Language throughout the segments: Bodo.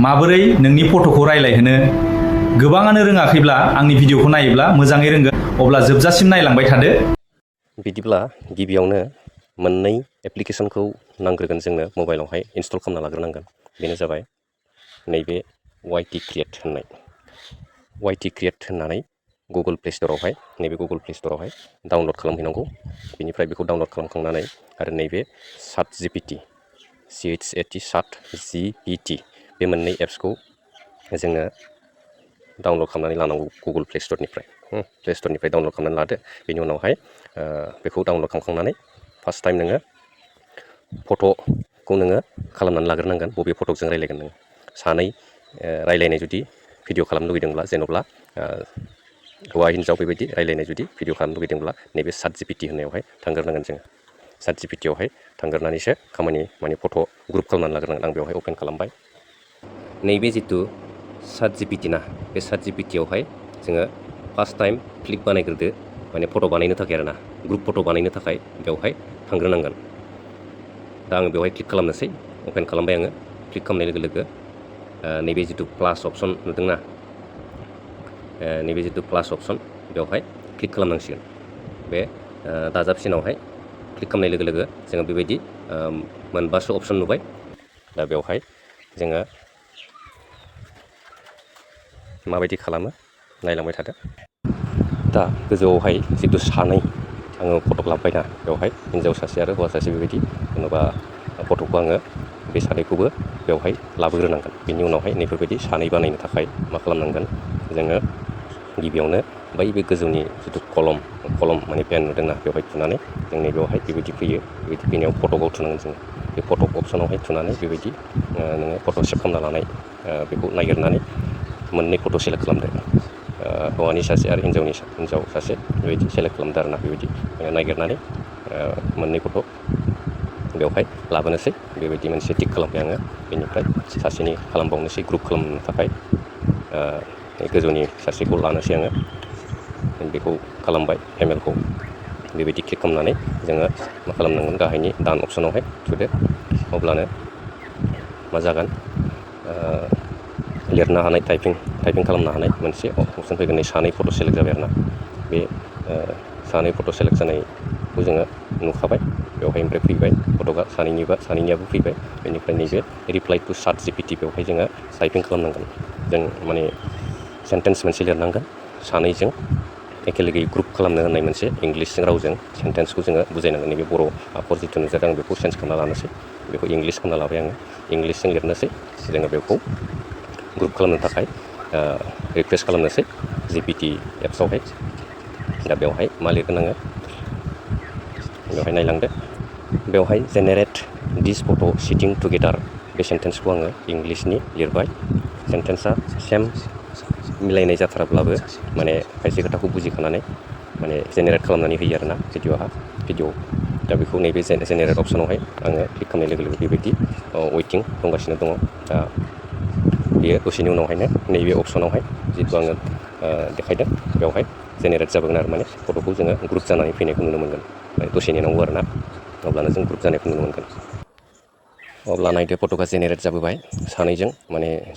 माबोरै नोंनि फट'खौ रायलायहोनो गोबाङानो रोङाखैब्ला आंनि भिडिअखौ नायोब्ला मोजाङै रोंगोन अब्ला जोबजासिम नायलांबाय थादो। बिदिब्ला गिबियावनो मोननै एप्लिकेसनखौ नांग्रोगोन जोंनो मबाइलावहाय इनस्टल खालामना लाग्रोनांगोन। बेनो जाबाय नैबे YT Create होननाय YT Create होननानै गुगोल प्ले स्ट'रावहाय नैबे गुगोल प्ले स्ट'रावहाय डाउनलड खालामहैनांगौ। बेनिफ्राय बेखौ डाउनलड खालामखांनानै आरो नैबे ChatGPT ChatGPT बे मोननै एप्सखौ जोङो डाउनलड खालामनानै लानांगौ गुगोल प्ले स्ट'रनिफ्राय डाउनलड खालामनानै लादो। बेनि उनावहाय बेखौ डाउनलड खालामखांनानै फार्स्ट टाइम नोङो फट'खौ नोङो खालामनानै लाग्रोनांगोन। बबे फट'जों रायलायगोन नोङो सानै रायलायनाय जुदि भिडिअ खालामनो लुगैदोंब्ला जेन'ब्ला हौवा हिन्जाव बेबायदि रायलायनाय जुदि भिडिअ खालामनो लुगैदोंब्ला नैबे ChatGPT होननायावहाय थांग्रोनांगोन जोङो। ChatGPTयावहाय थांग्रोनानैसो खामानि फट' ग्रुप खालामनानै लाग्रोनांगोन। आं बेवहाय अपेन खालामबाय। नैबे जिथु ChatGPT ना बे ChatGPTयावहाय जोङो फार्स्ट टाइम क्लिक बानायग्रोदो फट' बानायनो थाखाय आरोना ग्रुप फट' बानायनो थाखाय बेवहाय थांग्रोनांगोन। दा आङो बेवहाय क्लिक खालामनोसै अपेन खालामबाय आङो। क्लिक खालामनाय लोगो लोगो नैबे जिथु प्लास अप्सन नुदोंना नैबे जिथु प्लास अप्सन बेवहाय क्लिक खालामनांसिगोन। बे दाजाबसिनावहाय क्लिक खालामनाय लोगो लोगो जोङो बेबायदि मोनबासो अप्सन नुबाय। दा बेवहाय जोङो माबायदि खालामो नायलांबाय थादो। दा गोजौआवहाय जिथु सानै आङो फट' लाबोबायना बेवहाय हिन्जाव सासे आरो हौवा सासे बेबायदि जेन'बा फट'खौ आङो बे सानैखौबो बेवहाय लाबोग्रोनांगोन। बेनि उनावहाय नैफोरबायदि सानै बानायनो थाखाय मा खालामनांगोन जोङो गिबियावनो बै बे गोजौनि जिथु कलम पेन नुदोंना बेवहाय थुनानै जों नैबेयावहाय बेबायदि फैयो। बेबायदि फैनायाव फट'आव थुनांगोन जोङो। बे फट' अपसनावहाय थुनानै बेबायदि नोङो फट' सेभ खालामना लानाय बेखौ नागिरनानै मोननै फट' सेलेक्ट खालामदो। हौवानि सासे आरो हिन्जाव सासे बेबायदि सेलेक्ट खालामदो आरोना बेबायदि नागिरनानै मोननै फट' बेवहाय लाबोनोसै। बेबायदि मोनसे टिक खालामबाय आङो। बेनिफ्राय सासेनि खालामबावनोसै ग्रुप खालामनो थाखाय गोजौनि सासेखौ लानोसै आङो। बेखौ खालामबाय फेमेलखौ बेबायदि क्लिक खालामनानै जोङो मा खालामनांगोन गाहायनि डान अपसनावहाय थुदो। अब्लानो मा जागोन लिरनो हानाय टाइपिं खालामनो हानाय मोनसे अपसन फैगोन। नै सानै फट' सेलेक्ट जाबाय आरोना बे सानै फट' सेलेक्ट जानायखौ जोङो नुखाबाय बेवहाय। ओमफ्राय फैबाय फट'आ सानैनियाबो फैबाय। बेनिफ्राय नैबे रिप्लाइ टु ChatGPT बेवहाय जोङो टाइपिं खालामनांगोन। जों सेन्टेन्स मोनसे लिरनांगोन सानैजों एखे लोगोयै ग्रुप खालामनो होननाय मोनसे इंलिसजों रावजों सेन्टेन्सखौ जोङो बुजायनांगोन। नैबे बर' आखर जिथु नुजादों आं बेखौ चेन्ज खालामना लानोसै। बेखौ इंलिस खालामना लाबाय आङो। इंलिसजों लिरनोसै जोङो बेखौ ग्रुप खालामनो थाखाय रिफ्रेस खालामनोसै GPT एप्सआवहाय। दा बेवहाय मा लिरगोन आङो बेवहाय नायलांदो। बेवहाय जेनेरेट दिस फट' सिटिं टुगेदार बे सेन्टेन्सखौ आङो इंलिसनि लिरबाय। सेन्टेन्सा सेम मिलायनाय जाथाराब्लाबो खायसे खोथाखौ बुजिखानानै जेनेरेट खालामनानै होयो आरोना भिडिअ'। दा बेखौ नैबे जेनेरेट अपसनावहाय आङो क्लिक खालामनाय लोगो लोगो बेबायदि वेटिं दंगासिनो दङ। दा बेयो दसेनि उनावहायनो नैबे अपसनावहाय जिथु आङो देखायदों बेवहाय जेनेरेट जाबोगोन आरो फट'खौ जोङो ग्रुप जानानै फैनायखौ नुनो मोनगोन। दसे नेनांगौ आरोना अब्लानो जों ग्रुप जानायखौ नुनो मोनगोन। अब्ला नायदो फट'आ जेनेरेट जाबोबाय। सानैजों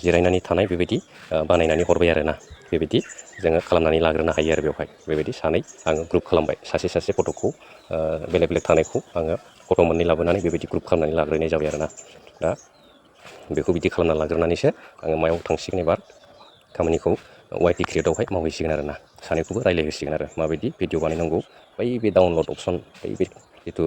जिरायनानै थानाय बेबायदि बानायनानै हरबाय आरोना बेबायदि जोङो खालामनानै लाग्रोनो हायो आरो बेवहाय बेबायदि सानै आङो ग्रुप खालामबाय। सासे फट'खौ बेलेग थानायखौ आङो फट' मोननै लाबोनानै बेबायदि ग्रुप खालामनानै लाग्रोनाय जाबाय आरोना। दा बेखौ बिदि खालामना लाग्रोनानैसो आङो मायाव थांसिगोन एबार खामानिखौ YT Createआवहाय मावहैसिगोन आरोना। सानैखौबो रायज्लायहोसिगोन आरो माबायदि भिडिअ बानायनांगौ बै बे डाउनलड अपसन बे जिथु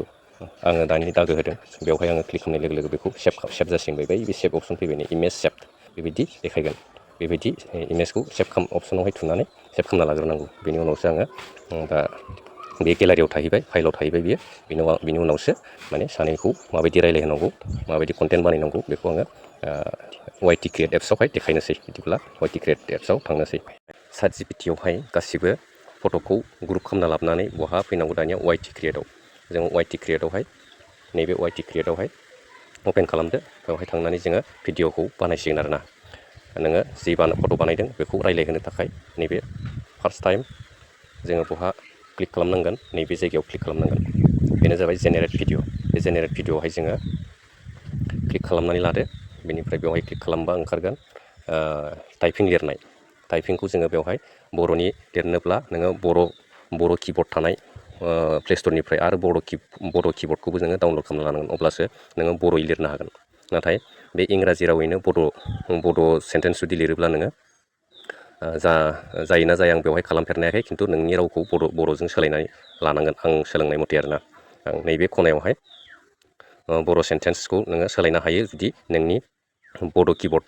आङो दानि दागो होदों बेवहाय आङो क्लिक खालामनाय लोगो लोगो बेखौ सेभ जासिगोन। बै बे सेभ अपसन फैबाय इमेज सेभ बेबायदि देखायगोन। बेबायदि इमेजखौ सेभ अपसनावहाय थुनानै सेभ खालामना लाग्रोनांगौ। बेनि उनावसो आङो दा बे गेलारियाव थाहैबाय फाइलाव थाहैबाय बियो। बिनि उनावसो सानैखौ माबायदि रायज्लायहोनांगौ माबायदि कन्टेन्ट बानायनांगौ बेखौ आङो YT Create एप्सआवहाय देखायनोसै। बिदिब्ला YT Create एप्सआव थांनोसै। ChatGPTयावहाय गासिबो फट'खौ ग्रुप खालामना लाबोनानै बहा फैनांगौ दानिया YT Createआव। जों YT Createआवहाय नैबे YT Createआवहाय अपेन खालामदो। बेवहाय थांनानै जोङो भिडिअखौ बानायसिगोन आरोना। नोङो जि फट' बानायदों बेखौ रायज्लायहोनो थाखाय नैबे फार्स्ट टाइम जोङो बहा क्लिक खालामनांगोन नैबे जायगायाव क्लिक खालामनांगोन। बेनो जाबाय जेनेरेट भिडिअ'। बे जेनेरेट भिडिअ'आवहाय जोङो क्लिक खालामनानै लादो। बेनिफ्राय बेवहाय क्लिक खालामबा ओंखारगोन टाइपिं लिरनाय। टाइपिंखौ जोङो बेवहाय बर'नि लिरनोब्ला नोङो बर' किबर्ड थानाय प्ले स्ट'रनिफ्राय आरो बर' किबर्डखौबो जोङो डाउनलड खालामना लानांगोन, अब्लासो नोङो बर'यै लिरनो हागोन। नाथाय बे इंराजि रावैनो बड' सेन्टेन्स जुदि लिरोब्ला नोङो जायोना जाया आं बेवहाय खालामफेरनो हायाखै, खिन्थु नोंनि रावखौ बर'जों सोलायनानै लानांगोन आं सोलोंनाय मथे आरोना। आं नैबे खनायावहाय बर' सेन्टेन्सखौ नोङो सोलायनो हायो जुदि नोंनि बड' किबर्ड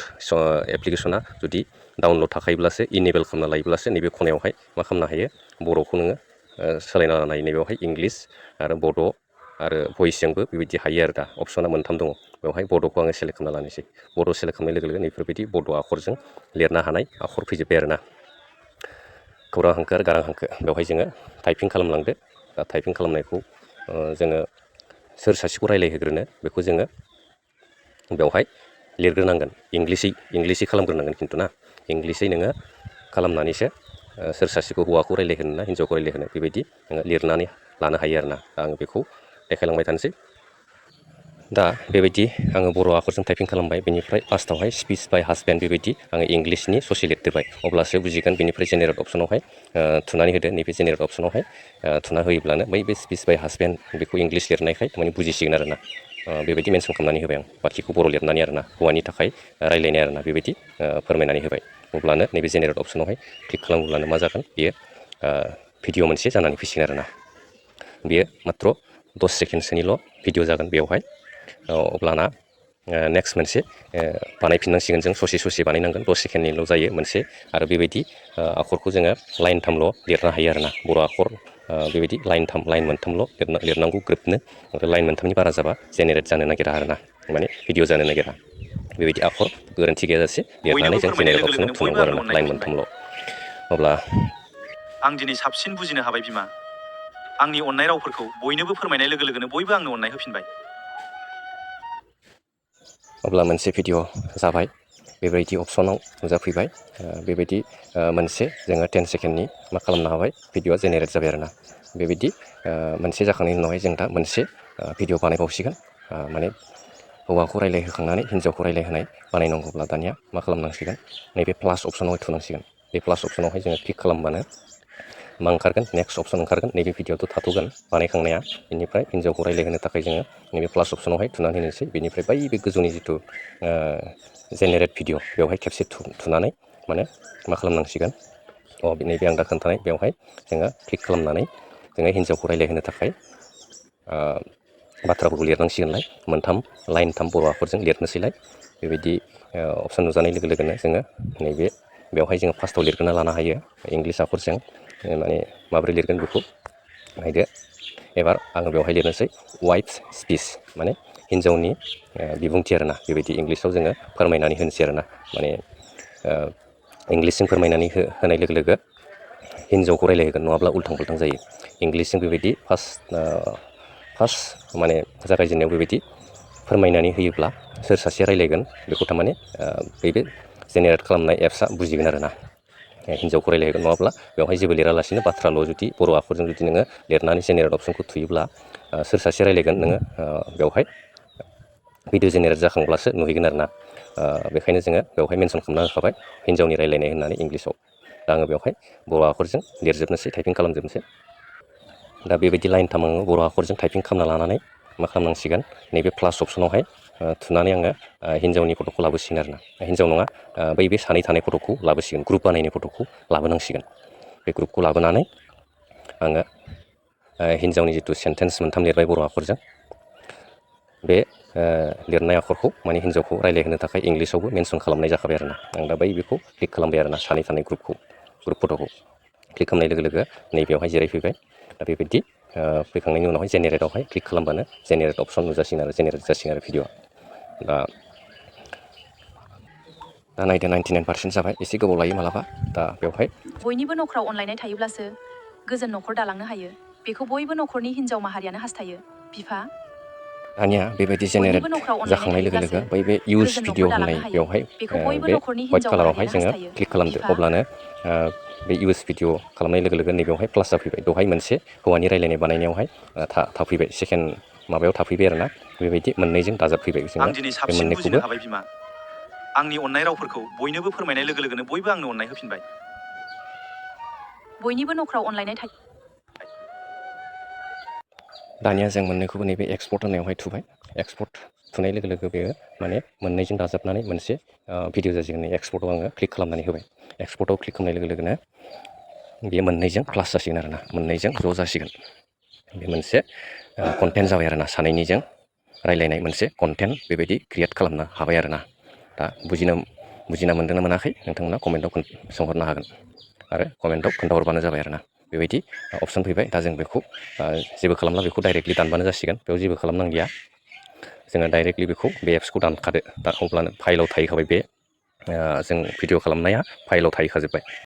एप्लिकेसना जुदि डाउनलड थाखायोब्लासो, इनेबल खालामना लायोब्लासो नैबे खनायावहाय मा खालामनो हायो, बर'खौ नोङो सोलायना लानो हायो। नैबेयावहाय इंलिस आरो बड' आरो भइसजोंबो बेबायदि हायो आरो दा अपसना मोनथाम दङ। बेवहाय बड'खौ आङो सेलेक्ट खालामना लानोसै। बड' सेलेक्ट खालामनाय लोगो लोगो नैफोरबायदि बड' आखरजों लिरनो हानाय आखर फैजोब्बाय आरोना। खौरां हांखो आरो गारां हांखो बेवहाय जोङो टाइपिं खालामलांदो। दा टाइपिं खालामनायखौ जोङो सोर सासेखौ रायज्लायहोग्रोनो बेखौ जोङो बेवहाय लिरग्रोनांगोन। इंलिसै खालामग्रोनांगोन खिन्थु ना, इंलिसै नोङो खालामनानैसो सोर सासेखौ हौवाखौ रायज्लायहोनो ना हिन्जावखौ रायज्लायहोनो बेबायदि नोङो लिरनानै लानो हायो आरोना। दा आङो बेखौ देखायलांबाय थानोसै। दा बेबायदि आङो बर' आखरजों टाइपिं खालामबाय। बेनिफ्राय फार्स्टआवहाय स्पिच बाय हासबेन्ड बेबायदि आङो इंलिसनि ससे लिरदेरबाय, अब्लासो बुजिगोन। बेनिफ्राय जेनेरेट अप्सनावहाय थुनानै होदो। नैबे जेनेरेट अप्सनावहाय थुना होयोब्लानो बै बे स्पिच बाय हासबेन्ड बेखौ इंलिस लिरनायखाय माने बुजिसिगोन आरोना। बेबायदि मेनसन खालामनानै होबाय आं, बाखिखौ बर' लिरनानै आरोना, हौवानि थाखाय रायज्लायनाय आरोना, बेबायदि फोरमायनानै होबाय। अब्लानो नैबे जेनेरेट अप्सनावहाय क्लिक खालामब्लानो मा जागोन, बेयो भिडिअ मोनसे जानानै फैसिगोन आरोना। बेयो माथ्र 10 सेकेन्डसोनिल' भिडिअ जागोन बेवहाय। अब्लाना नेक्स्ट मोनसे बानायफिननांसिगोन जों, ससे बानायनांगोन, 10 सेकेन्डनिल' जायो मोनसे। आरो बेबायदि आखरखौ जोङो लाइन 3ल' लिरनो हायो आरोना। बर' आखर बेबायदि लाइन मोनथामल' लिरनांगौ ग्रोबनो। आरो लाइन मोनथामनि बारा जाबा जेनेरेट जानो नागिरा आरोना, माने भिडिअ जानो नागिरा। बेबायदि आखर गोरोन्थि गैयाजासे लिरनानै बयनोबो जों फोरमायनाय जेनेरेट लोगो अप्सनाव लोगोनो बयबो थुनांगौ आंनो आरोना, अननायखौ लाइन फिनबाय। मोनथामल'। अब्ला आं दिनै साबसिन बुजिनो हाबाय बिमा। आंनि अननाय रावफोरखौ बयनोबो फोरमायनाय लोगो लोगोनो बयबो आंनो अननाय होफिनबाय। मोनसे भिडिअ जाबाय, बेबायदि अपसनाव नुजाफैबाय। बेबायदि मोनसे जोङो 10 सेकेन्डनि मा खालामनो हाबाय, भिडिअ जेनेरेट जाबाय आरोना। बेबायदि मोनसे जाखांनायनि उनावहाय जों दा मोनसे भिडिअ बानायबावसिगोन। माने हौवाखौ रायज्लायहोखांनानै हिन्जावखौ रायज्लायहोनाय बानायनांगौब्ला दानिया मा खालामनांसिगोन, नैबे प्लास अपसनावहाय थुनांसिगोन। बे प्लास अपसनावहाय जोङो क्लिक खालामबानो मा ओंखारगोन, नेक्स्ट अपसन ओंखारगोन। नैबे भिडिअआथ' थाथ'गोन बानायखांनाया। बेनिफ्राय हिन्जावखौ रायज्लायहोनो थाखाय जोङो नैबे प्लास अपसनावहाय थुनानै होनोसै। बेनिफ्राय बै बे गोजौनि जिथु जेनेरेट भिडिअ बेवहाय खेबसे थुनानै माने मा खालामनांसिगोन, नैबे आं दा खोन्थानाय बेवहाय जोङो क्लिक खालामनानै जोङो हिन्जावखौ रायज्लायहोनो थाखाय बाथ्राफोरखौ लिरनांसिगोनलाय, लाइन 3 बर' आखरजों लिरनोसैलाय। बेबायदि अपसन नुजानाय लोगो लोगोनो जोङो नैबे बेवहाय जोङो फार्स्टआव लिरग्रोना लानो हायो इंलिस आखरजों। माने माबोरै लिरगोन बेखौ नायदो। एबार आङो बेवहाय लिरनोसै वाइफस स्पिच, माने हिन्जावनि बिबुंथि आरोना। बेबायदि इंलिसाव जोङो फोरमायनानै होनोसै आरोना। माने इंलिसजों फोरमायनानै होनाय लोगो लोगो हिन्जावखौ रायज्लायहोगोन, नङाब्ला उल्थां फाल्थां जायो। इंलिसजों बेबायदि फार्स्ट माने जागायजेननायाव बेबायदि फोरमायनानै होयोब्ला सोर सासे रायज्लायगोन बेखौ थारमाने बे जेनेरेट खालामनाय एप्सआ बुजिगोन आरोना। हिन्जावखौ रायज्लायहोगोन, नङाब्ला बेवहाय जेबो लिरालासिनो बाथ्राल' जुदि बर' आखरजों जुदि नोङो लिरनानै जेनेरेट अप्सनखौ थुयोब्ला सोर सासे रायज्लायगोन नोङो बेवहाय भिडिअ जेनेरेट जाखांब्लासो नुहैगोन आरोना। बेखायनो जोङो बेवहाय मेनसन खालामना होखाबाय हिन्जावनि रायज्लायनाय होननानै इंलिसाव। दा आङो बेवहाय बर' आखरजों लिरजोबनोसै, टाइपिं खालामजोबनोसै। दा बेबायदि लाइन 3 आङो बर' आखरजों टाइपिं खालामना लानानै मा खालामनांसिगोन, नैबे प्लास अपसनावहाय थुनानै आङो हिन्जावनि फट'खौ लाबोसिगोन आरोना। हिन्जाव नङा, बै बे सानै थानाय फट'खौ लाबोसिगोन, ग्रुप बानायनाय फट'खौ लाबोनांसिगोन। बे ग्रुपखौ लाबोनानै आङो हिन्जावनि जिथु सेन्टेन्स मोनथाम लिरबाय बर' आखरजों, बे लिरनाय आखरखौ माने हिन्जावखौ रायज्लायहोनो थाखाय इंलिसावबो मेनसन खालामनाय जाखाबाय आरोना। आं दा बेखौ क्लिक खालामबाय आरोना, सानै थानाय ग्रुप फट'खौ क्लिक खालामनाय लोगो लोगो नैबेयावहाय जिरायफैबाय। दा बेबायदि फैखांनायनि उनावहाय जेनेरेटआवहाय क्लिक खालामबानो जेनेरेट अपसन नुजासिगोन आरो जेनेरेट जासिगोन आरो भिडिअआ। दा नायदो 99% जाबाय, एसे गोबाव लायो मालाबा। दा बेवहाय बयनिबो नखराव अनलायनाय थायोब्लासो गोजोन नखर दालांनो हायो। बेखौ बयबो नखरनि हिन्जाव माहारियानो हास्थायो। बिफा दानिया बेबायदि जेनेरेट बयनिबो नखराव अनलायनाय जाखांनाय लोगो लोगो थायोब्लासो बै बे इउस गोजोन नखर भिडिअ होननाय दालांनो हायो। बेवहाय बेखौ बयबो बे नखरनि वाइट हिन्जाव कालारावहाय माहारियानो जोङो हास्थायो। क्लिक खालामदो। बिफा अब्लानो बे इउस भिडिअ खालामनाय लोगो लोगो नैबेयावहाय प्लास जाफैबाय। बेवहाय मोनसे हौवानि रायज्लायनाय बानायनायावहाय थाफैबाय, सेकेन्ड माबायाव थाफैबाय आरोना। बेबायदि मोननैजों दाजाबफैबाय आं जोङो दिनै बे साबसिन बुजिनो मोननैखौबो हाबाय बिमा। आंनि अननाय रावफोरखौ बयनोबो फोरमायनाय लोगो लोगोनो बयबो आंनो अननाय होफिनबाय। बयनिबो नखराव अनलायनाय थायो। दानिया जों मोननैखौबो नैबे एक्सपर्ट होननायावहाय थुबाय। एक्सपर्ट थुनाय लोगो लोगो बेयो माने मोननैजों दाजाबनानै मोनसे भिडिअ जासिगोन। एक्सपर्टआव आङो क्लिक खालामनानै होबाय। एक्सपर्टआव क्लिक खालामनाय लोगो लोगोनो बेयो मोननैजों प्लास जासिगोन आरोना, मोननैजों ज' जासिगोन। बे मोनसे कन्टेन्ट जाबाय आरोना, सानैनिजों रायलायनाय मोनसे कन्टेन्ट बेबायदि क्रियेट खालामनो हाबाय आरोना। दा बुजिना मोनदोंना मोनाखै नोंथांमोना कमेन्टआव सोंहरनो हागोन आरो कमेन्टआव खोन्थाहरबानो जाबाय आरोना। बेबायदि अपसन फैबाय। दा जों बेखौ जेबो खालामला, बेखौ डाइरेक्टलि दानबानो जासिगोन। बेयाव जेबो खालामनांलिया, जोङो डाइरेक्टलि बेखौ बे एप्सखौ दानखादो। दा अब्लानो फाइलाव थाहैखाबाय, बे जों भिडिअ खालामनाया फाइलाव थाहैखाजोब्बाय।